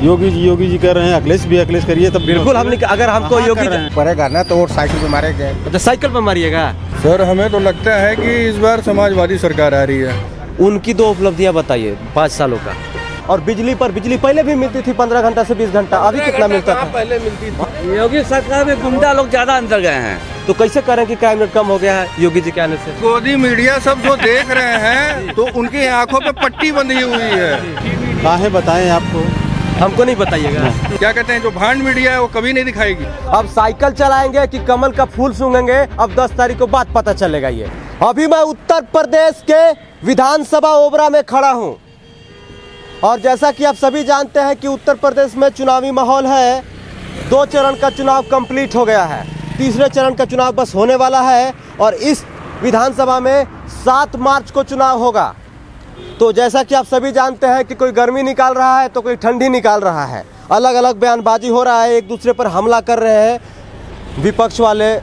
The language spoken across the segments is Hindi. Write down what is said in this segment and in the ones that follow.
योगी जी कर रहे हैं, अखिलेश भी अखिलेश करिए तब बिल्कुल हम अगर हमको योगी पड़ेगा ना तो वोट साइकिल पे मारेंगे। तो साइकिल पर मारिएगा। सर हमें तो लगता है कि इस बार समाजवादी सरकार आ रही है। उनकी 2 उपलब्धियां बताइए 5 सालों का। और बिजली पहले भी मिलती थी 15 घंटा से 20 घंटा, अभी कितना मिलता था? पहले मिलती थी। योगी सरकार में गुंडा लोग ज्यादा अंदर गए हैं। तो कैसे करें कि क्राइम रेट कम हो गया है योगी जी के आने से? मोदी मीडिया सब जो देख रहे हैं तो उनकी आंखों पे पट्टी बंधी हुई है। काहे बताएं आपको? हमको नहीं बताइएगा। क्या कहते हैं, जो भांड मीडिया है वो कभी नहीं दिखाएगी। अब साइकिल चलाएंगे कि कमल का फूल सूंघेंगे, अब 10 तारीख को बात पता चलेगा। ये अभी मैं उत्तर प्रदेश के विधानसभा ओबरा में खड़ा हूं और जैसा कि आप सभी जानते हैं कि उत्तर प्रदेश में चुनावी माहौल है। 2 चरण का चुनाव कंप्लीट हो गया है, तीसरे चरण का चुनाव बस होने वाला है और इस विधानसभा में 7 मार्च को चुनाव होगा। तो जैसा कि आप सभी जानते हैं कि कोई गर्मी निकाल रहा है तो कोई ठंडी निकाल रहा है, अलग अलग बयानबाजी हो रहा है, एक दूसरे पर हमला कर रहे हैं विपक्ष वाले,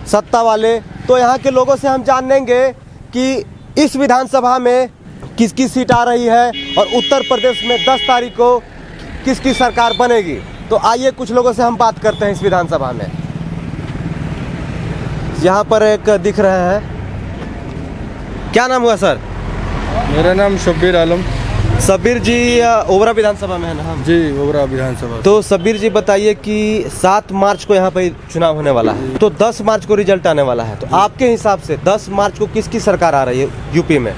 सत्ता वाले। तो यहाँ के लोगों से हम जानेंगे कि इस विधानसभा में किसकी सीट आ रही है और उत्तर प्रदेश में 10 तारीख को किसकी सरकार बनेगी। तो आइए कुछ लोगों से हम बात करते हैं इस विधानसभा में। यहाँ पर एक दिख रहे हैं, क्या नाम हुआ सर? मेरा नाम शब्बीर आलम। शब्बीर जी ओबरा विधानसभा में है ना हम? जी, ओबरा विधानसभा। तो शब्बीर जी बताइए कि 7 मार्च को यहाँ पे चुनाव होने वाला है, तो 10 मार्च को रिजल्ट आने वाला है। तो आपके हिसाब से 10 मार्च को किसकी सरकार आ रही है यूपी में?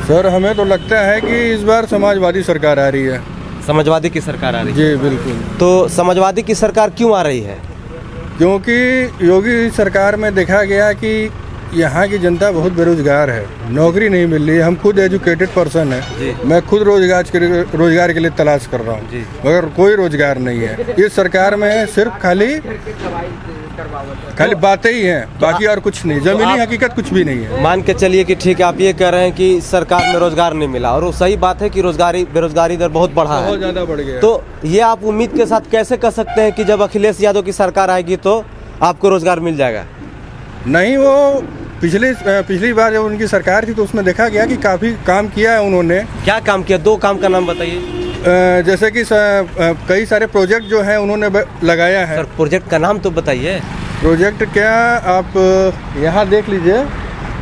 सर हमें तो लगता है कि इस बार समाजवादी सरकार आ रही है। समाजवादी की सरकार आ रही है? जी बिल्कुल। तो समाजवादी की सरकार क्यों आ रही है? क्योंकि योगी सरकार में देखा गया कि यहाँ की जनता बहुत बेरोजगार है, नौकरी नहीं मिल रही है। हम खुद एजुकेटेड पर्सन है, मैं खुद रोजगार के लिए तलाश कर रहा हूँ, मगर कोई रोजगार नहीं है। इस सरकार में सिर्फ खाली बातें ही हैं, बाकी और कुछ नहीं, जमीनी हकीकत कुछ भी नहीं है। मान के चलिए कि ठीक है, आप ये कह रहे हैं कि सरकार में रोजगार नहीं मिला और वो सही बात है कि बेरोजगारी दर बहुत बढ़ा है, बहुत ज़्यादा बढ़ गया। तो ये आप उम्मीद के साथ कैसे कर सकते हैं कि जब अखिलेश यादव की सरकार आएगी तो आपको रोजगार मिल जाएगा? नहीं, वो पिछली बार जब उनकी सरकार थी तो उसमें देखा गया कि काफ़ी काम किया है उन्होंने। क्या काम किया? 2 काम का नाम बताइए। जैसे कि कई सारे प्रोजेक्ट जो है उन्होंने लगाया है। सर प्रोजेक्ट का नाम तो बताइए। प्रोजेक्ट क्या, आप यहाँ देख लीजिए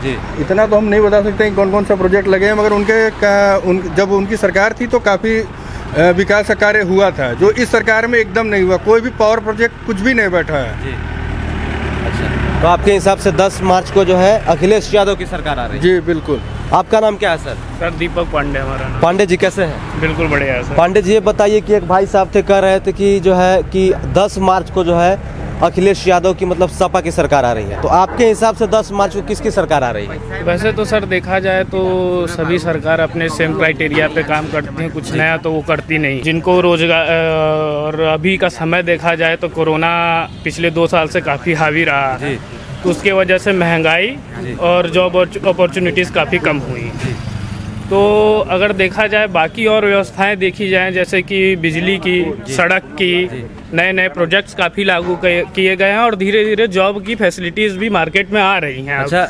जी। इतना तो हम नहीं बता सकते कि कौन कौन सा प्रोजेक्ट लगे हैं, मगर जब उनकी सरकार थी तो काफ़ी विकास का कार्य हुआ था, जो इस सरकार में एकदम नहीं हुआ। कोई भी पावर प्रोजेक्ट कुछ भी नहीं बैठा है जी। अच्छा, तो आपके हिसाब से 10 मार्च को जो है अखिलेश यादव की सरकार आ रही है? जी बिल्कुल। आपका नाम क्या है सर? सर दीपक पांडे हमारा नाम। पांडे जी कैसे हैं? बिल्कुल बढ़िया है सर। पांडे जी ये बताइए कि एक भाई साहब थे कह रहे थे कि जो है कि 10 मार्च को जो है अखिलेश यादव की मतलब सपा की सरकार आ रही है, तो आपके हिसाब से 10 मार्च को किसकी सरकार आ रही है? वैसे तो सर देखा जाए तो सभी सरकार अपने सेम क्राइटेरिया पे काम करती हैं, कुछ नया तो वो करती नहीं। जिनको रोजगार और अभी का समय देखा जाए तो कोरोना पिछले 2 साल से काफ़ी हावी रहा है, तो उसके वजह से महंगाई और जॉब अपॉर्चुनिटीज़ काफ़ी कम हुई। तो अगर देखा जाए बाकी और व्यवस्थाएं देखी जाएं, जैसे कि बिजली की, सड़क की, नए नए प्रोजेक्ट्स काफ़ी लागू किए गए हैं और धीरे धीरे जॉब की फैसिलिटीज़ भी मार्केट में आ रही हैं। अच्छा,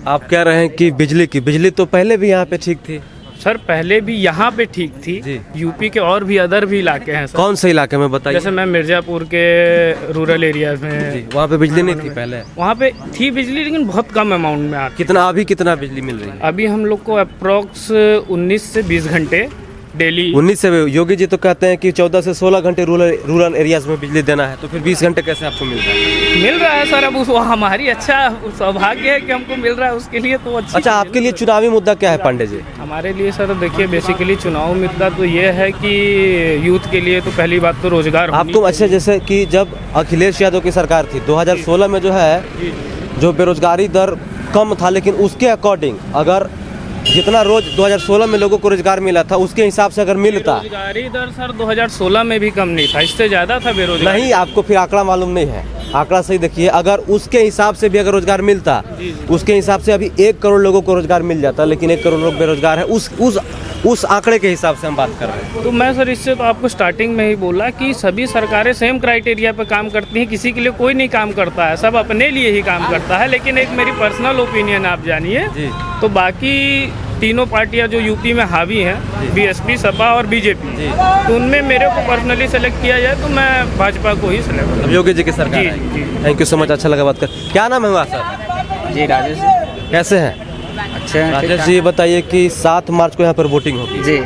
आप कह रहे हैं कि बिजली तो पहले भी यहाँ पे ठीक थी? सर पहले भी यहाँ पे ठीक थी, यूपी के और भी अदर भी इलाके हैं सर। कौन से इलाके में बताइए? जैसे मैं मिर्जापुर के रूरल एरियाज में, वहाँ पे बिजली नहीं थी पहले? वहाँ पे थी बिजली, लेकिन बहुत कम अमाउंट में आती। अभी कितना बिजली मिल रही है? अभी हम लोग को अप्रोक्स 19 से 20 घंटे डेली। 19 से? योगी जी तो कहते हैं कि 14 से 16 घंटे रूरल एरियाज में बिजली देना है, तो फिर 20 घंटे कैसे आपको मिल रहा है? मिल रहा है सर, अब वो हमारी अच्छा सौभाग्य है कि हमको मिल रहा है, उसके लिए तो अच्छा, आपके लिए चुनावी मुद्दा क्या है पांडे जी? हमारे लिए सर देखिए बेसिकली चुनाव मुद्दा तो ये है कि यूथ के लिए तो पहली बात तो रोजगार आपको। अच्छा, जैसे कि जब अखिलेश यादव की सरकार थी 2016 में जो है जो बेरोजगारी दर कम था, लेकिन उसके अकॉर्डिंग अगर जितना रोज 2016 में लोगों को रोजगार मिला था उसके हिसाब से अगर मिलता। बेरोजगारी दर सर 2016 में भी कम नहीं था, इससे ज्यादा था बेरोजगारी। नहीं, आपको फिर आंकड़ा मालूम नहीं है, आंकड़ा सही देखिए। अगर उसके हिसाब से भी अगर रोजगार मिलता, उसके हिसाब से अभी 1 करोड़ लोगों को रोजगार मिल जाता, लेकिन 1 करोड़ लोग बेरोजगार है। उस आंकड़े के हिसाब से हम बात कर रहे हैं। तो मैं सर इससे तो आपको स्टार्टिंग में ही बोला कि सभी सरकारें सेम क्राइटेरिया पे काम करती हैं, किसी के लिए कोई नहीं काम करता है, सब अपने लिए ही काम करता है। लेकिन एक मेरी पर्सनल ओपिनियन आप जानिए, तो बाकी तीनों पार्टियां जो यूपी में हावी हैं, बीएसपी, सपा और बीजेपी, तो उनमें मेरे को पर्सनली सेलेक्ट किया जाए तो मैं भाजपा को ही सेलेक्ट करूंगा। योगी जी की सरकार जी, जी। थैंक यू सो मच, अच्छा लगा बात कर। क्या नाम है हुआ सर? जी राजेश कैसे हैं? अच्छे हैं। राजेश जी बताइए कि 7 मार्च को यहाँ पर वोटिंग होगी, जी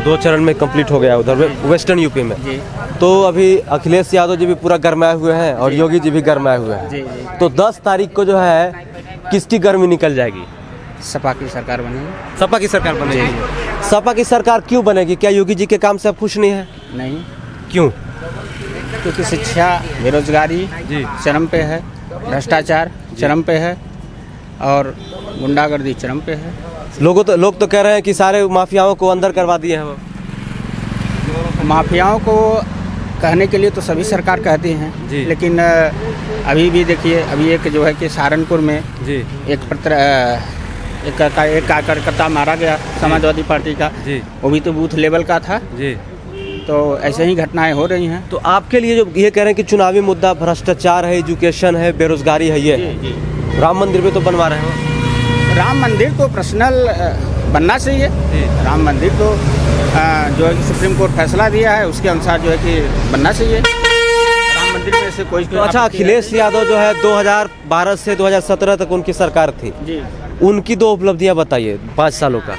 2 चरण में कंप्लीट हो गया उधर वेस्टर्न यूपी में। जी तो अभी अखिलेश यादव जी भी पूरा गरमाए हुए हैं और योगी जी भी गरमाए हुए हैं। जी जी तो 10 तारीख को जो है किसकी गर्मी निकल जाएगी? सपा की सरकार बनेगी। सपा की सरकार बनेगी। सपा की सरकार क्यों बनेगी? क्या योगी जी के काम से आप खुश नहीं है? नहीं, क्यों? क्योंकि शिक्षा, बेरोजगारी जी चरम पे है, भ्रष्टाचार चरम पे है और गुंडागर्दी चरम पे है। लोग तो कह रहे हैं कि सारे माफियाओं को अंदर करवा दिए हैं वो। माफियाओं को कहने के लिए तो सभी सरकार कहती हैं, जी। लेकिन अभी भी देखिए, अभी एक जो है कि सहारनपुर में जी एक कार्यकर्ता मारा गया समाजवादी पार्टी का, जी वो भी तो बूथ लेवल का था। जी। तो ऐसे ही घटनाएं हो रही हैं। तो आपके लिए जो ये कह रहे हैं कि चुनावी मुद्दा भ्रष्टाचार है, एजुकेशन है, बेरोजगारी है, ये जी जी। राम मंदिर भी तो बनवा रहे हो। राम मंदिर तो पर्सनल बनना चाहिए। राम मंदिर तो जो है कि सुप्रीम कोर्ट फैसला दिया है उसके अनुसार जो है कि बनना चाहिए। राम मंदिर में से कोई तो अच्छा, अखिलेश यादव जो है 2012 से 2017 तक उनकी सरकार थी, जी, उनकी 2 उपलब्धियां बताइए 5 सालों का।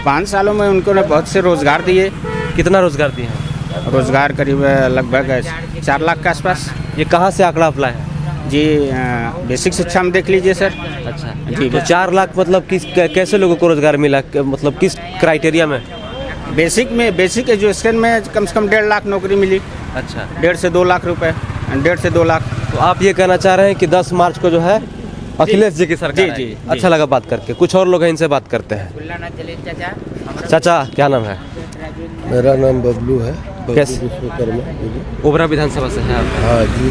5 सालों में उनको ने बहुत से रोजगार दिए। कितना रोजगार दिए हैं? रोजगार करीब लगभग 4 लाख के आसपास। ये कहाँ से आंकड़ा अप्लाई है? जी बेसिक शिक्षा में देख लीजिए सर। अच्छा जी, तो 4 लाख मतलब कैसे लोगों को रोजगार मिला, मतलब किस क्राइटेरिया में? बेसिक एजुकेशन में कम से कम 1.5 लाख नौकरी मिली। अच्छा, 1.5 से 2 लाख रुपए, 1.5 से 2 लाख। तो आप ये कहना चाह रहे हैं कि 10 मार्च को जो है अखिलेश जी की सरकार जी, आएगी। जी। अच्छा लगा बात करके। कुछ और लोग हैं, इनसे बात करते हैं। चाचा क्या नाम है? मेरा नाम बबलू है। कैसे? विश्वकर्मा। ओबरा विधानसभा से है आप? हाँ जी।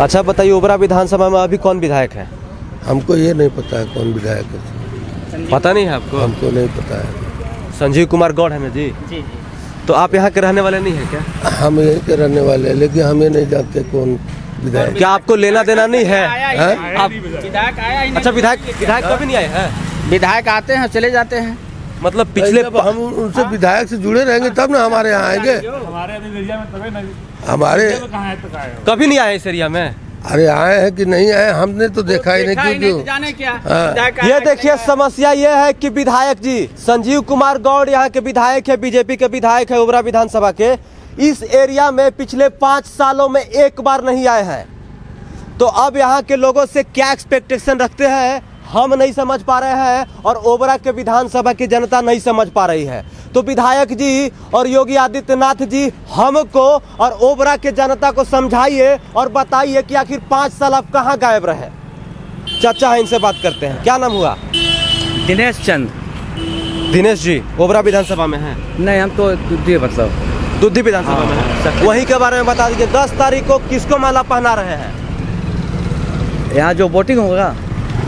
अच्छा बताइए, ओबरा विधानसभा में अभी कौन विधायक है? हमको ये नहीं पता है कौन विधायक है। पता नहीं है आपको? हमको नहीं पता है। संजीव कुमार गौड़ है ना जी? जी। तो आप यहाँ के रहने वाले नहीं है क्या? हम यहीं के रहने वाले हैं, लेकिन हमें नहीं जानते कौन विधायक। क्या आपको लेना देना नहीं है? आप विधायक आया ही नहीं। अच्छा, विधायक कभी नहीं आए हैं? विधायक आते हैं चले जाते हैं। मतलब पिछले जब हम उनसे विधायक से जुड़े रहेंगे तब ना हमारे यहाँ आएंगे। हमारे कभी नहीं आए इस एरिया में? अरे आए हैं कि नहीं आए, हमने तो देखा ही नहीं। क्यों? जाने क्या हाँ। ये देखिए, समस्या ये है कि विधायक जी संजीव कुमार गौड़ यहाँ के विधायक है, बीजेपी के विधायक है ओबरा विधानसभा के, इस एरिया में पिछले 5 सालों में एक बार नहीं आए हैं। तो अब यहाँ के लोगों से क्या एक्सपेक्टेशन रखते हैं हम नहीं समझ पा रहे हैं, और ओबरा के विधानसभा की जनता नहीं समझ पा रही है। तो विधायक जी और योगी आदित्यनाथ जी हमको और ओबरा के जनता को समझाइए और बताइए कि आखिर 5 साल आप कहाँ गायब रहे। चाचा है, इनसे बात करते हैं। क्या नाम हुआ? दिनेश चंद। दिनेश जी ओबरा विधानसभा में है? नहीं, हम तो दुद्धि विधानसभा में है। वहीं के बारे में बता दीजिए, 10 तारीख को किसको माला पहना रहे हैं? यहाँ जो वोटिंग होगा,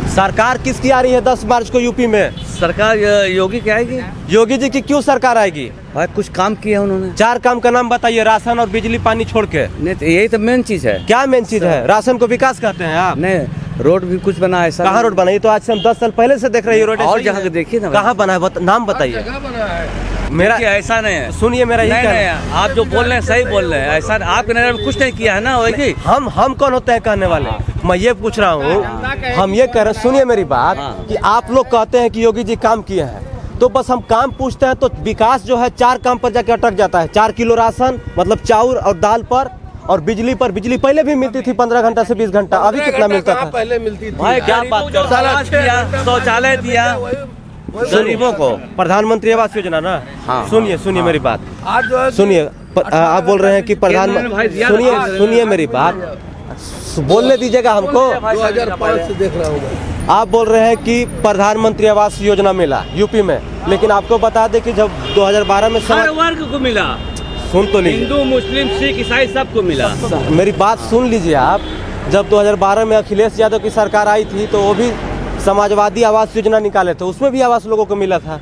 सरकार किसकी आ रही है 10 मार्च को यूपी में? सरकार योगी की आएगी। योगी जी की क्यों सरकार आएगी? भाई कुछ काम किया उन्होंने। 4 काम का नाम बताइए, राशन और बिजली पानी छोड़ के। नहीं तो यही तो मेन चीज है। क्या मेन चीज है? राशन को विकास कहते हैं आप? नहीं, रोड भी कुछ बना है। कहाँ रोड बनाई? तो आज से हम 10 साल पहले से देख रहे हैं रोड। और जहाँ के देखिए ना, कहाँ बना है? नाम बताइए। मेरा ऐसा नहीं है। सुनिए, मेरा यही कहना है। आप जो बोल रहे हैं सही बोल रहे हैं। ऐसा आपके नजर में कुछ नहीं किया है ना, वही हम कौन होते हैं कहने वाले? मैं ये पूछ रहा हूँ, हम ये कह रहे हैं, सुनिए मेरी बात, कि आप लोग कहते हैं कि योगी जी काम किए हैं, तो बस हम काम पूछते हैं। तो विकास जो है 4 काम पर जाके अटक जाता है। 4 किलो राशन मतलब चाउर और दाल पर, और बिजली पर। बिजली पहले भी मिलती थी 15 घंटा से 20 घंटा, अभी कितना मिलता था? पहले मिलती थी। भाई क्या बात कर, शौचालय दिया गरीबों को, प्रधानमंत्री आवास योजना ना। हाँ। सुनिए मेरी बात, आज जो है सुनिए। आप बोल रहे हैं कि प्रधानमंत्री, सुनिए मेरी बात, बोलने दीजिएगा हमको। 2005 से देख रहा हूँ मैं। आप बोल रहे हैं कि प्रधानमंत्री आवास योजना मिला यूपी में, लेकिन आपको बता दें कि जब 2012 में हर वर्ग को मिला। सुन तो लीजिए, हिंदू मुस्लिम सिख ईसाई सबको मिला। मेरी बात सुन लीजिए आप। जब 2012 में अखिलेश यादव की सरकार आई थी तो वो भी समाजवादी आवास योजना निकाले थे, उसमें भी आवास लोगों को मिला था।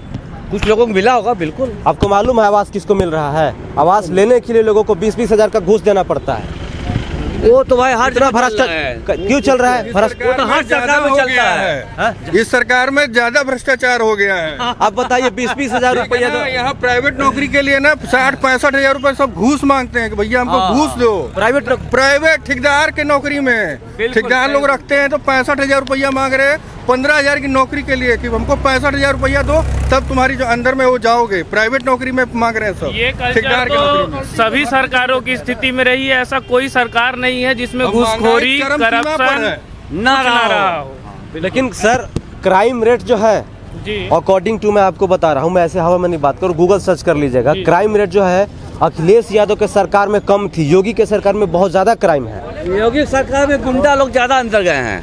कुछ लोगों को मिला होगा, बिल्कुल। आपको मालूम है आवास किसको मिल रहा है? आवास लेने के लिए लोगों को 20-20 हज़ार का घूस देना पड़ता है। वो तो भाई हर इतना जगह चल रहा है। भ्रष्टाचार क्यों चल रहा है? वो तो हर सरकार में चलता है। इस सरकार में ज्यादा भ्रष्टाचार हो गया है। आप बताइए 20-20 हजार रुपया दो। यहाँ प्राइवेट नौकरी के लिए ना 60-65 हजार रुपए सब घूस मांगते हैं कि भैया हमको घूस दो। प्राइवेट ठेकेदार के नौकरी में ठेकेदार लोग रखते हैं तो 65 हजार रुपया मांग रहे हैं 15 हजार की नौकरी के लिए कि हमको 65 हजार रुपया दो तब तुम्हारी जो अंदर में वो जाओगे। प्राइवेट नौकरी में मांग रहे हैं सब। ये ठेकेदार की नौकरी में। कल्चर सभी सरकारों की स्थिति में रही है। ऐसा कोई सरकार नहीं है जिसमें घूसखोरी करप्शन ना रहा हो। लेकिन सर क्राइम रेट जो है जी, अकॉर्डिंग टू, मैं आपको बता रहा हूँ, मैं ऐसे हवा में नहीं बात करूँ, गूगल सर्च कर लीजिएगा। क्राइम रेट जो है अखिलेश यादव के सरकार में कम थी, योगी के सरकार में बहुत ज्यादा क्राइम है। योगी सरकार में गुंडा लोग ज्यादा अंदर गए हैं।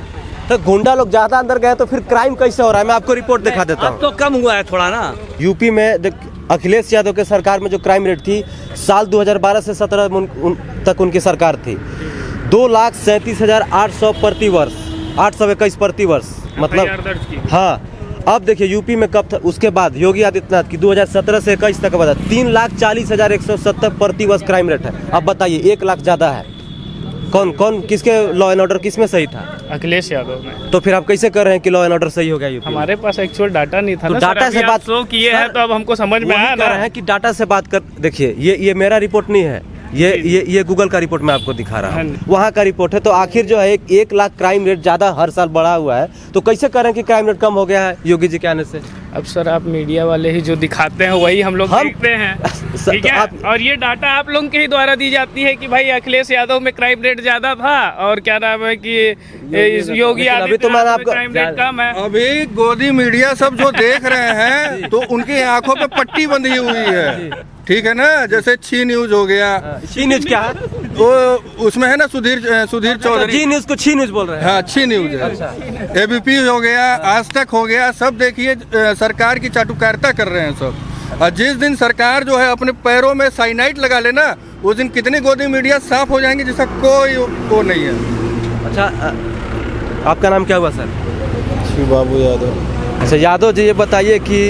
तो गुंडा लोग ज्यादा अंदर गए तो फिर क्राइम कैसे हो रहा है? मैं आपको रिपोर्ट दिखा देता अब हूँ। तो कम हुआ है थोड़ा ना। यूपी में अखिलेश यादव के सरकार में जो क्राइम रेट थी साल 2012 से 17 तक उनकी सरकार थी 2,37,800 प्रति वर्ष, 821 प्रति वर्ष, FIR मतलब दर्ज की। हाँ। अब देखिए यूपी में कब था, उसके बाद योगी आदित्यनाथ की 2017 से 21 तक बता 3,40,170 प्रति वर्ष क्राइम रेट है। अब बताइए 1 लाख ज्यादा है। कौन कौन किसके लॉ एंड ऑर्डर किसमें सही था? अखिलेश यादव में। तो फिर आप कैसे कर रहे हैं कि लॉ एंड ऑर्डर सही हो गया यूपी में? हमारे पास एक्चुअल डाटा नहीं था तो ना डाटा सर, से अभी बात आप शो किए हैं तो अब हमको समझ में आया कर रहे ना। हैं कि डाटा से बात कर। देखिए ये मेरा रिपोर्ट नहीं है, ये गूगल का रिपोर्ट मैं आपको दिखा रहा हूँ, वहाँ का रिपोर्ट है। तो आखिर जो है 1 लाख क्राइम रेट ज्यादा हर साल बढ़ा हुआ है, तो कैसे करें कि क्राइम रेट कम हो गया है योगी जी के आने से? अब सर आप मीडिया वाले ही जो दिखाते हैं वही हम लोग देखते हैं, ठीक है। और ये डाटा आप लोगों के ही द्वारा दी जाती है कि भाई अखिलेश यादव में क्राइम रेट ज्यादा था और क्या नाम है कि योगी आदित्यनाथ में क्राइम रेट कम है। अभी गोदी मीडिया सब जो देख रहे हैं तो उनकी आंखों पे पट्टी बंधी हुई है, ठीक है ना। जैसे छी न्यूज हो गया। छी न्यूज क्या है? वो उसमें है ना सुधीर चौधरी। जी न्यूज को छी न्यूज बोल रहे हैं? हाँ, छी न्यूज है। एबीपी हो गया, आज तक हो गया, सब देखिए सरकार की चाटुकारिता कर रहे हैं सब। और जिस दिन सरकार जो है अपने पैरों में साइनाइड लगा लेना उस दिन कितनी गोदी मीडिया साफ हो जाएंगी जिसका कोई वो नहीं है। अच्छा, आपका नाम क्या हुआ सर? शिव बाबू यादव। अच्छा यादव जी, ये बताइए कि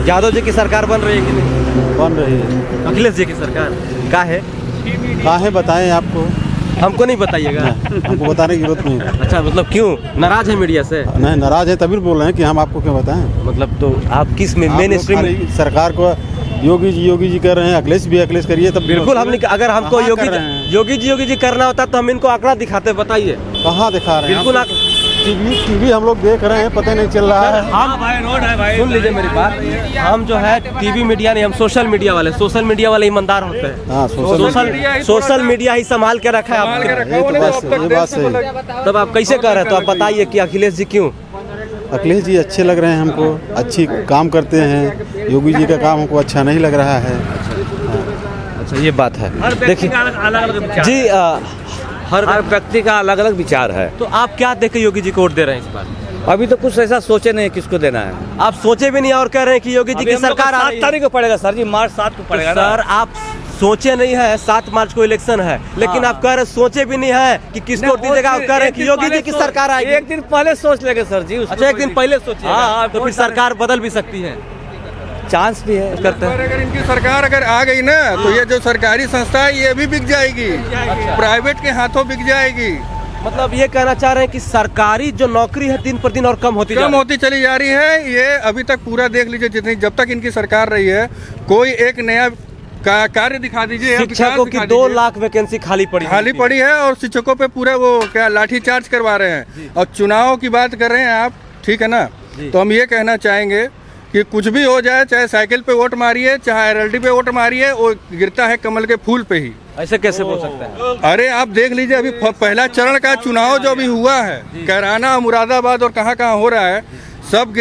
यादव जी की सरकार बन रही है कि नहीं? बन रही है। अखिलेश जी की सरकार का है? कहाँ है बताएं आपको? हमको नहीं बताइएगा। हमको बताने की जरूरत नहीं है। अच्छा, मतलब क्यों नाराज है मीडिया से? नहीं, नाराज है तभी बोल रहे हैं कि हम आपको क्यों बताएं। मतलब तो आप किस में आप मेन लोग स्ट्रीम खाली सरकार को योगी जी कर रहे हैं, अखिलेश भी अखिलेश करिए तब बिल्कुल हम अगर हमको कहाँ कर रहे हैं? योगी जी करना होता तो हम इनको आंकड़ा दिखाते, बताइए। कहाँ दिखा रहे हैं? बिल्कुल टीवी हम लोग देख रहे हैं, पता नहीं चल रहा है। हम सुन लीजिए मेरी बात, हम जो है टीवी मीडिया नहीं, हम सोशल मीडिया वाले ईमानदार होते हैं। हाँ, सोशल मीडिया ही संभाल के रखा है आपको। ये बात सही। तब आप कैसे कर रहे हैं? तो आप बताइए कि अखिलेश जी क्यों? अखिलेश जी अच्छे लग रहे हैं हमको, अच्छी काम करते हैं। योगी जी का काम हमको अच्छा नहीं लग रहा है। अच्छा, ये बात है। देखिए अलग जी, हर व्यक्ति का अलग अलग विचार है। तो आप क्या देख के योगी जी को वोट दे रहे हैं इस बार? अभी तो कुछ ऐसा सोचे नहीं किसको देना है। आप सोचे भी नहीं और कह रहे हैं कि योगी जी की सरकार 7 तारीख को पड़ेगा सर जी, मार्च 7 को पड़ेगा ना। सर आप सोचे नहीं है, 7 मार्च को इलेक्शन है, लेकिन आप कह रहे सोचे भी नहीं है कि किसको वोट दीजिएगा। आप कह रहे हैं कि योगी जी की सरकार आएगी। एक दिन पहले सोच लेंगे सर जी। अच्छा, एक दिन पहले सोचिए। हाँ, तो फिर सरकार बदल भी सकती है, चांस भी है। करते हैं। अगर इनकी सरकार अगर आ गई ना तो ये जो सरकारी संस्था है ये भी बिक जाएगी, प्राइवेट के हाथों बिक जाएगी। मतलब ये कहना चाह रहे हैं कि सरकारी जो नौकरी है दिन पर दिन और कम होती चली जा रही है। ये अभी तक पूरा देख लीजिए, जितनी जब तक इनकी सरकार रही है कोई एक नया कार्य दिखा दीजिए। शिक्षकों की 2 लाख वैकेंसी खाली पड़ी है और शिक्षकों पे पूरा वो क्या लाठी चार्ज करवा रहे हैं। और चुनाव की बात कर रहे हैं आप, ठीक है ना। तो हम ये कहना चाहेंगे कि कुछ भी हो जाए, चाहे साइकिल पे वोट मारिए, चाहे RLD पे वोट मारिए, वो गिरता है कमल के फूल पे ही। ऐसे कैसे बोल सकते हैं? अरे आप देख लीजिए, अभी पहला चरण का चुनाव जो अभी हुआ है, कैराना, मुरादाबाद और कहाँ हो रहा है, सब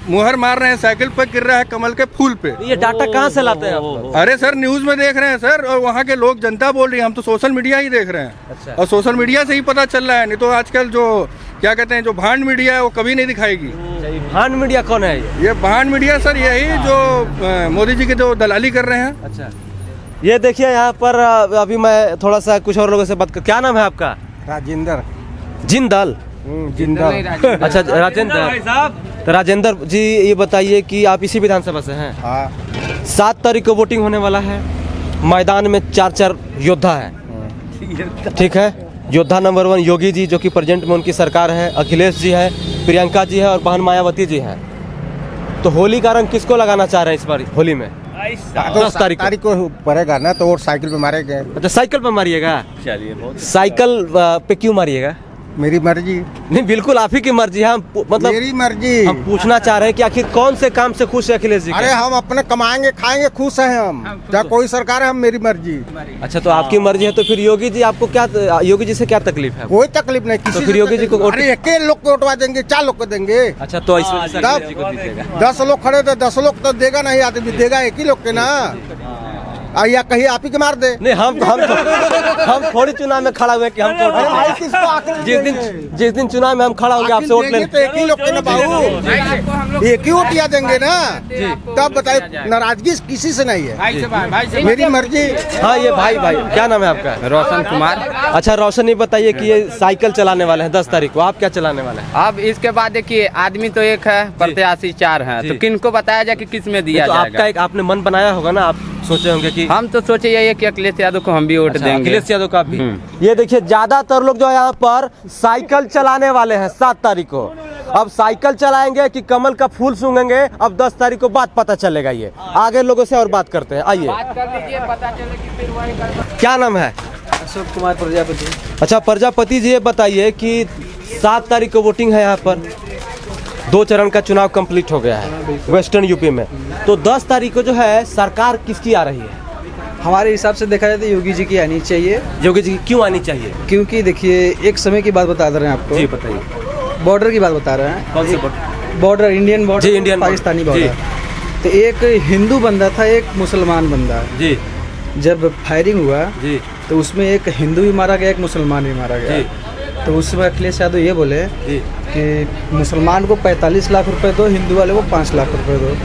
मुहर मार रहे हैं, साइकिल पे गिर रहा है कमल के फूल पे। ये डाटा कहाँ से लाते हैं आप? अरे सर न्यूज में देख रहे हैं सर, और वहाँ के लोग, जनता बोल रही है, हम तो सोशल मीडिया ही देख रहे हैं। अच्छा। और सोशल मीडिया से ही पता चल रहा है, नहीं तो आजकल जो क्या कहते हैं, जो भांड मीडिया है वो कभी नहीं दिखाएगी। भांड मीडिया कौन है? ये भांड मीडिया सर यही जो मोदी जी की जो दलाली कर रहे हैं। अच्छा, ये देखिए यहाँ पर अभी मैं थोड़ा सा कुछ और लोगों से बात कर। क्या नाम है आपका? राजेंद्र जिंदल। अच्छा, राजेंद्र। तो राजेंद्र जी, ये बताइए कि आप इसी विधानसभा से हैं? हाँ। 7 तारीख को वोटिंग होने वाला है। मैदान में 4 योद्धा हैं। ठीक है, योद्धा नंबर 1 योगी जी जो कि प्रेजेंट में उनकी सरकार है, अखिलेश जी है, प्रियंका जी है और बहन मायावती जी हैं। तो होली का रंग किसको लगाना चाह रहे हैं इस बार होली में? 10 तारीख को पड़ेगा ना तो वोट साइकिल पे मारेंगे। अच्छा, साइकिल पे मारिएगा? चलिए बहुत साइकिल पे क्यों मारिएगा? मेरी मर्जी। नहीं, बिल्कुल आप ही की मर्जी है। हम मतलब मेरी मर्जी। हम पूछना चाह रहे हैं कि आखिर कौन से काम से खुश है अखिलेश जी? अरे हम अपने कमाएंगे खाएंगे खुश हैं हम, चाहे कोई सरकार है, हम मेरी मर्जी। अच्छा, तो आपकी मर्जी है तो फिर योगी जी आपको क्या, योगी जी से क्या तकलीफ है? कोई तकलीफ नहीं किसी तो फिर योगी जी को वोट- अरे एक लोग को वोटवा देंगे, 4 लोग को देंगे। अच्छा, तो इस वजह से अखिलेश जी को दीजिएगा। 10 लोग खड़े थे, 10 लोग तो देगा नहीं, आदमी देगा एक ही लोग के ना। या कहीं आप ही के मार दे। नहीं, हम थोड़ी चुनाव में खड़ा हुए कि हम जिस दिन चुनाव में हम खड़ा होंगे आपसे वोट लेंगे तो एक ही लोग के ना बाबू, एक ही वोट देंगे ना। तब बताइए, नाराजगी किसी से नहीं है, मेरी मर्जी। हाँ, ये भाई क्या नाम है आपका? रोशन कुमार। अच्छा, रोशन, ये बताइए कि ये साइकिल चलाने वाले हैं 10 तारीख को, आप क्या चलाने वाले हैं? अब इसके बाद देखिए, आदमी तो एक है, प्रत्याशी 4 हैं, तो किनको बताया जाए कि किस में दिया तो जाएगा? आपका एक आपने मन बनाया होगा ना, आप सोचे होंगे कि हम तो सोचे यही है कि अखिलेश यादव को हम भी वोट देंगे। अखिलेश यादव का भी। ये देखिए, ज्यादातर लोग जो है यहाँ पर साइकिल चलाने वाले हैं 7 तारीख को। अब साइकिल चलाएंगे कि कमल का फूल सूंघेंगे, अब 10 तारीख को बात पता चलेगा। ये आगे लोगों से और बात करते हैं, आइए। पता चले कि फिर वही क्या नाम है? अशोक कुमार प्रजापति। अच्छा, प्रजापति जी, ये बताइए कि 7 तारीख को वोटिंग है यहाँ पर, 2 चरण का चुनाव कंप्लीट हो गया है वेस्टर्न यूपी में। तो 10 तारीख को जो है सरकार किसकी आ रही है? हमारे हिसाब से देखा जाए तो योगी जी की आनी चाहिए। योगी जी की क्यों आनी चाहिए? क्योंकि देखिए, एक समय की बात बता रहे हैं आपको। जी बताइए। बॉर्डर की बात बता रहे हैं। कौन से बॉर्डर? इंडियन बॉर्डर, जी, इंडियन पाकिस्तानी बॉर्डर। बॉर्डर। तो एक हिंदू बंदा था, एक मुसलमान बंदा। जी। जब फायरिंग हुआ जी। तो उसमें एक हिंदू भी मारा गया, एक मुसलमान भी मारा गया। तो उस समय अखिलेश यादव ये बोले कि मुसलमान को 45 लाख रुपए दो, हिंदू वाले को 5 लाख रुपए दो।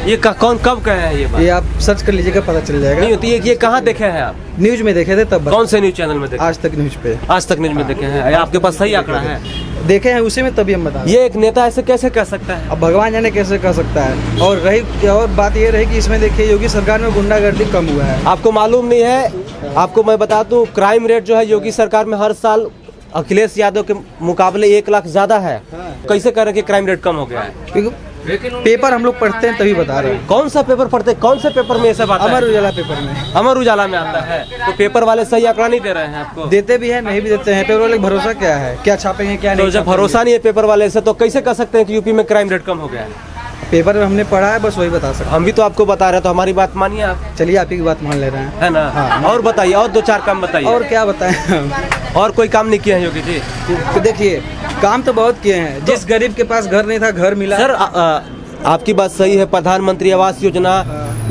ये कौन कब कहे हैं ये बात? ये आप सर्च कर लीजिएगा, पता चल जाएगा। नहीं होती, ये कहाँ देखे हैं आप? न्यूज में देखे थे तब। कौन से न्यूज चैनल में देखे? आज तक न्यूज पे। आज तक न्यूज में देखे हैं? आपके पास सही आंकड़ा है? देखे हैं उसी में, तभी हम बता। ये एक नेता ऐसे कैसे कह सकता है? अब भगवान जाने कैसे कर सकता है। और बात ये रही कि इसमें देखिए, योगी सरकार में गुंडागर्दी कम हुआ है। आपको मालूम नहीं है? आपको मैं बता दूं, क्राइम रेट जो है योगी सरकार में हर साल अखिलेश यादव के मुकाबले 1 लाख ज्यादा है। कैसे कह रहे हैं कि क्राइम रेट कम हो गया है? क्योंकि पेपर हम लोग पढ़ते हैं तभी बता रहे हैं। कौन सा पेपर पढ़ते हैं? कौन से पेपर में ये सब आता है? अमर उजाला पेपर में। अमर उजाला में आता है। तो पेपर वाले सही आंकड़ा नहीं दे रहे हैं आपको? देते भी है, नहीं भी देते हैं। पेपर वाले भरोसा क्या है, क्या छापेंगे क्या तो नहीं? जब भरोसा नहीं है पेपर वाले से, तो कैसे कह सकते हैं कि यूपी में क्राइम रेट कम हो गया है? पेपर में हमने पढ़ा है, बस वही बता सकते। हम भी तो आपको बता रहे हैं, तो हमारी बात मानिए आप। चलिए, आप ही की बात मान ले रहे हैं, है ना? हाँ। और बताइए, और 2-4 काम बताइए। और क्या बताएं हम? और कोई काम नहीं किए हैं योगी जी? तो देखिए, काम तो बहुत किए हैं। जिस गरीब के पास घर नहीं था, घर मिला। सर, आपकी बात सही है। प्रधानमंत्री आवास योजना,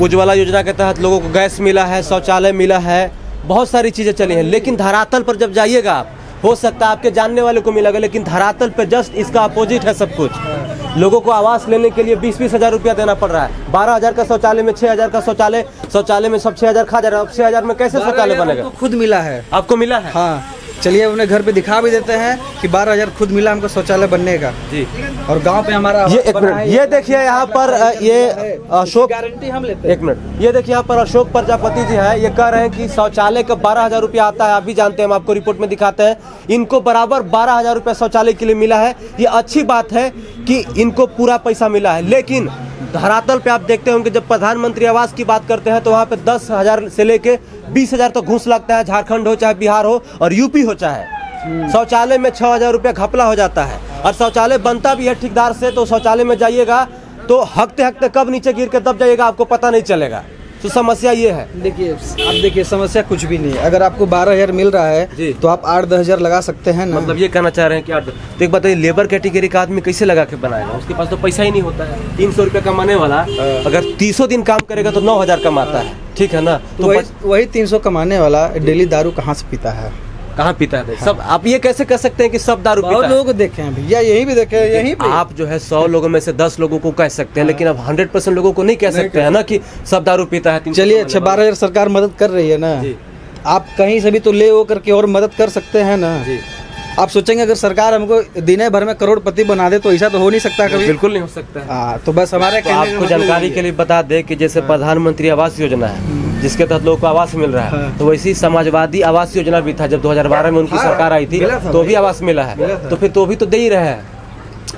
उज्ज्वला योजना के तहत लोगों को गैस मिला है, शौचालय मिला है, बहुत सारी चीजें चली हैं। लेकिन धरातल पर जब जाइएगा आप, हो सकता है आपके जानने वाले को मिलेगा, लेकिन धरातल पे जस्ट इसका अपोजिट है सब कुछ। लोगों को आवास लेने के लिए 20-20 हज़ार रुपया देना पड़ रहा है। 12,000 का शौचालय में 6,000 का शौचालय में सब 6,000 खा जा रहा है। अब 6,000 में कैसे शौचालय बनेगा? खुद मिला है। आपको मिला है? हाँ, चलिए अपने घर पे दिखा भी देते हैं कि 12,000 खुद मिला हमको शौचालय बनने का। जी। और गांव पे हमारा ये एक मिनट, ये देखिए यहाँ पर ये अशोक, गारंटी हम लेते हैं। एक मिनट, ये देखिए यहाँ पर अशोक प्रजापति जी हैं। ये कह रहे हैं कि शौचालय का 12,000 रुपया आता है। आप भी जानते हैं, हम आपको रिपोर्ट में दिखाते हैं। इनको बराबर 12,000 रुपया शौचालय के लिए मिला है। ये अच्छी बात है कि इनको पूरा पैसा मिला है। लेकिन धरातल पे आप देखते होंगे, जब प्रधानमंत्री आवास की बात करते हैं तो वहाँ पे 10,000 से लेके 20,000 तो घूस लगता है। झारखंड हो चाहे बिहार हो और यूपी हो चाहे, शौचालय में 6,000 रुपया घपला हो जाता है। और शौचालय बनता भी है ठेकेदार से, तो शौचालय में जाइएगा तो हकते हकते कब नीचे गिर के दब जाइएगा आपको पता नहीं चलेगा। तो समस्या ये है। देखिए, आप देखिए, समस्या कुछ भी नहीं है। अगर आपको 12,000 मिल रहा है तो आप 8-10 हज़ार लगा सकते हैं ना। मतलब ये कहना चाह रहे हैं कि तो एक बताइए, लेबर कैटेगरी का आदमी कैसे लगा के बनाएगा? उसके पास तो पैसा ही नहीं होता है। 300 रुपया कमाने वाला अगर 300 दिन काम करेगा तो 9,000 कमाता है, ठीक है ना? तो वही 300 कमाने वाला डेली दारू कहाँ से पीता है? कहाँ पीता है? सब आप ये कैसे कह सकते हैं कि सब दारू पीता है? बहुत लोगों को देखे हैं भैया, यही भी देखे हैं, यही पे। आप जो है 100 लोगों में से 10 लोगों को कह सकते हैं, लेकिन अब 100% लोगों को नहीं कह सकते हैं ना कि सब दारू पीता है। चलिए, अच्छा, 12,000 सरकार मदद कर रही है ना, आप कहीं से भी तो ले होकर के और मदद कर सकते हैं ना। आप सोचेंगे अगर सरकार हमको दिन भर में करोड़पति बना दे तो ऐसा तो हो नहीं सकता कभी। बिल्कुल नहीं हो सकता है। तो बस हमारे आपको जानकारी के लिए बता दें कि जैसे प्रधानमंत्री आवास योजना है, जिसके तहत लोगों को आवास मिल रहा है। हाँ। तो वैसी समाजवादी आवास योजना भी था, जब 2012 में उनकी सरकार आई थी मिला था तो भाई। भी आवास मिला है। तो फिर तो भी तो दे ही रहे हैं।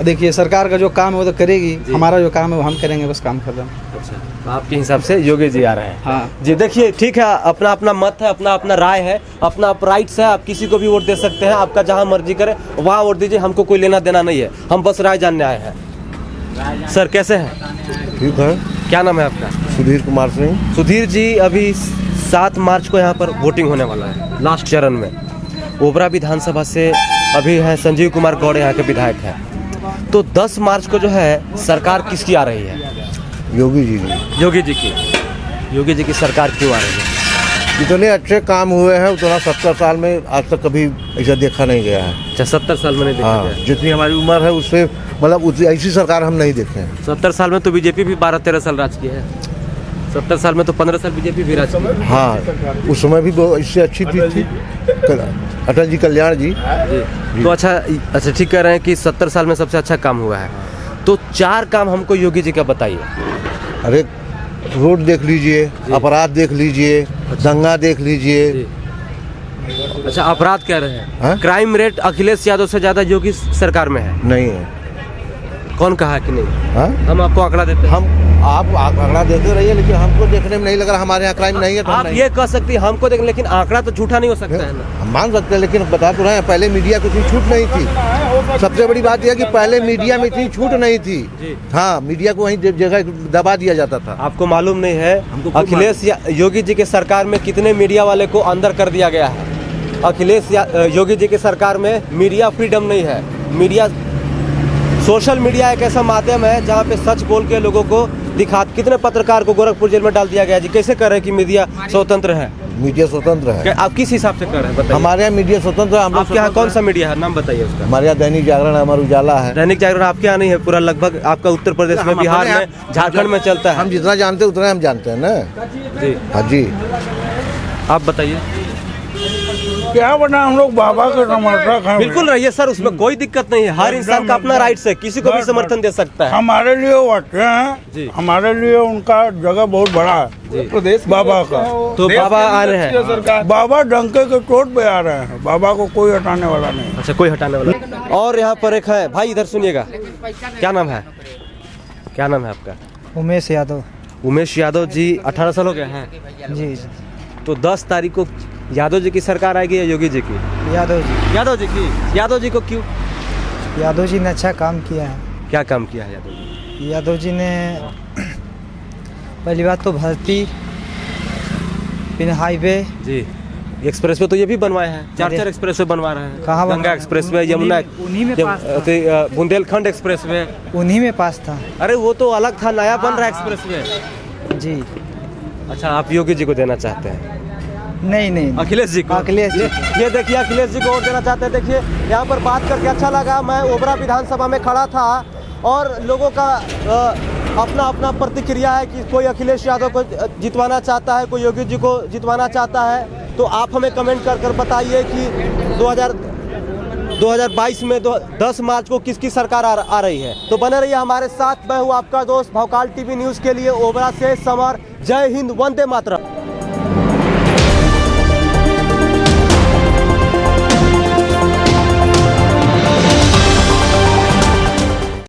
देखिए सरकार का जो काम है वो तो करेगी, हमारा जो काम है वो हम करेंगे, बस काम खत्म। अच्छा, तो आपके हिसाब से योगी जी आ रहे हैं। हाँ जी देखिए, ठीक है, अपना अपना मत है, अपना अपना राय है, अपना राइट्स है, आप किसी को भी वोट दे सकते हैं, आपका जहां मर्जी करे वहां वोट दीजिए, हमको कोई लेना देना नहीं है, हम बस राय जानने आए हैं। सर कैसे हैं? ठीक है। क्या नाम है आपका? सुधीर कुमार सिंह। सुधीर जी, अभी 7 मार्च को यहाँ पर वोटिंग होने वाला है, लास्ट चरण में। ओबरा विधानसभा से अभी है संजीव कुमार गौड़ यहाँ के विधायक हैं। तो 10 मार्च को जो है सरकार किसकी आ रही है? योगी जी की। योगी जी की। योगी जी की सरकार क्यों आ रही है? जितने अच्छे काम हुए हैं उतना 70 साल में आज तक कभी ऐसा देखा नहीं गया है। अच्छा, 70 साल में नहीं देखा हाँ, गया। जितनी हमारी उम्र है उससे मतलब ऐसी सरकार हम नहीं देखे हैं। 70 साल में तो बीजेपी भी 12-13 साल राज की है। 70 साल में तो 15 साल बीजेपी भी राज की है। हाँ, उस समय भी वो इससे अच्छी थी अटल जी, कल्याण जी। तो अच्छा ठीक कह रहे हैं कि 70 साल में सबसे अच्छा काम हुआ है। तो 4 काम हमको योगी जी का बताइए। अरे रोड देख लीजिए, अपराध देख लीजिए, दंगा देख लीजिए। अच्छा, अपराध कह रहे हैं। हाँ? क्राइम रेट अखिलेश यादव से ज्यादा योगी सरकार में है। नहीं है। कौन कहा है कि नहीं? हाँ? हम आपको आंकड़ा देते हैं। आप आंकड़ा देते रहिए, लेकिन हमको देखने में नहीं लग रहा हमारे यहाँ क्राइम नहीं है। तो हम आप नहीं। ये कह सकती हैं हमको देख, लेकिन आंकड़ा तो झूठा नहीं हो सकता है ना। हम मान सकते हैं, लेकिन बता तो रहे हैं पहले मीडिया को इतनी छूट नहीं थी। सबसे बड़ी बात यह कि पहले मीडिया में इतनी छूट नहीं थी। हाँ, मीडिया को वहीं जगह दबा दिया जाता था। आपको मालूम नहीं है हमको खुद अखिलेश योगी जी के सरकार में कितने मीडिया वाले को अंदर कर दिया गया है? अखिलेश योगी जी की सरकार में मीडिया फ्रीडम नहीं है। मीडिया, सोशल मीडिया एक ऐसा माध्यम है जहाँ पे सच बोल के लोगों को दिखा। कितने पत्रकार को गोरखपुर जेल में डाल दिया गया जी। कैसे कर रहे हैं कि मीडिया स्वतंत्र है? मीडिया स्वतंत्र है। आप किस हिसाब से कर रहे हैं बताइए? हमारे यहाँ मीडिया स्वतंत्र है। हम लोग आपके यहाँ कौन सा मीडिया है, नाम बताइए उसका? हमारे यहाँ दैनिक जागरण है, अमर उजाला है। दैनिक जागरण आपके यहाँ नहीं है, पूरा लगभग आपका उत्तर प्रदेश में, बिहार में, झारखंड में चलता है। हम जितना जानते हैं उतना हम जानते हैं ना। जी, हाँ जी। आप बताइए। क्या बना, हम लोग बाबा का समर्थक हैं। बिल्कुल रहिए सर, उसमें कोई दिक्कत नहीं है। हर इंसान का अपना राइट्स है, किसी को भी समर्थन दे सकता है। हमारे लिए वो अच्छे हैं, हमारे लिए उनका जगह बहुत बड़ा है प्रदेश बाबा का। तो बाबा आ रहे हैं, बाबा डंके के चोट पे आ रहे हैं, बाबा को कोई हटाने वाला नहीं। अच्छा, कोई हटाने वाला। और यहाँ पर एक है भाई, इधर सुनिएगा। क्या नाम है? क्या नाम है आपका? उमेश यादव। उमेश यादव जी, 18 साल हो गए हैं जी। तो 10 तारीख को यादव जी की सरकार आएगी या योगी जी की? यादव जी। यादव जी की। यादव जी को क्यों? यादव जी ने अच्छा काम किया है। क्या काम किया है यादव जी? यादव जी ने पहली बात तो भर्ती, फिर हाईवे जी, एक्सप्रेस वे तो ये भी बनवाए हैं। 4 एक्सप्रेस वे बनवा रहे हैं। कहाँ गंगा एक्सप्रेस वे, यमुना, उन्हीं में पास बुंदेलखंड एक्सप्रेस वे। उन्हीं में पास था। अरे वो तो अलग था, नया बन रहा है एक्सप्रेस वे। जी। अच्छा, आप योगी जी को देना चाहते हैं? नहीं, अखिलेश जी को। अखिलेश जी। ये देखिए, अखिलेश जी को वोट देना चाहते हैं। देखिए, यहाँ पर बात करके अच्छा लगा। मैं ओबरा विधानसभा में खड़ा था और लोगों का अपना अपना प्रतिक्रिया है कि कोई अखिलेश यादव को जितवाना चाहता है, कोई योगी जी को जितवाना चाहता है। तो आप हमें कमेंट कर बताइए कि 2022 में 10 मार्च को किसकी सरकार आ रही है। तो बने रहिए हमारे साथ। मैं हूँ आपका दोस्त भवकाल टीवी न्यूज़ के लिए ओबरा से समर। जय हिंद, वंदे मातरम।